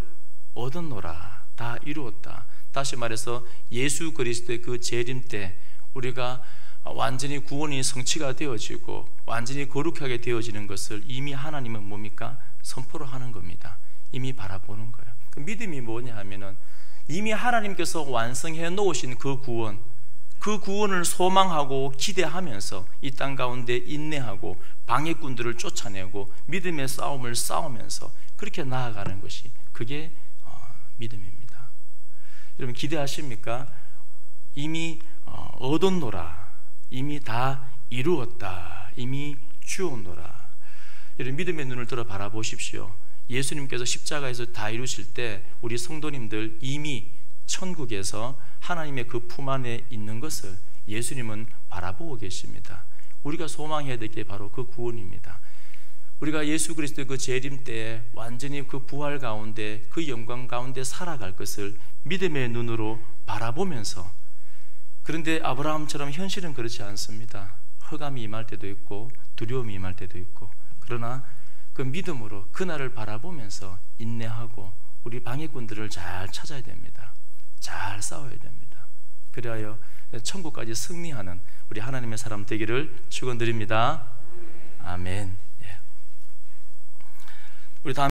얻었노라, 다 이루었다. 다시 말해서 예수 그리스도의 그 재림 때 우리가 완전히 구원이 성취가 되어지고 완전히 거룩하게 되어지는 것을 이미 하나님은 뭡니까? 선포를 하는 겁니다. 이미 바라보는 거예요. 그 믿음이 뭐냐 하면은 이미 하나님께서 완성해 놓으신 그 구원을 소망하고 기대하면서 이 땅 가운데 인내하고 방해꾼들을 쫓아내고 믿음의 싸움을 싸우면서 그렇게 나아가는 것이, 그게 믿음입니다. 여러분 기대하십니까? 이미 얻었노라, 이미 다 이루었다, 이미 주었노라. 여러분 믿음의 눈을 들어 바라보십시오. 예수님께서 십자가에서 다 이루실 때 우리 성도님들 이미 천국에서 하나님의 그 품 안에 있는 것을 예수님은 바라보고 계십니다. 우리가 소망해야 될 게 바로 그 구원입니다. 우리가 예수 그리스도의 그 재림 때에 완전히 그 부활 가운데 그 영광 가운데 살아갈 것을 믿음의 눈으로 바라보면서, 그런데 아브라함처럼 현실은 그렇지 않습니다. 흑암이 임할 때도 있고 두려움이 임할 때도 있고, 그러나 그 믿음으로 그날을 바라보면서 인내하고 우리 방해꾼들을 잘 찾아야 됩니다. 잘 싸워야 됩니다. 그리하여 천국까지 승리하는 우리 하나님의 사람 되기를 축원드립니다. 아멘. 우리 다음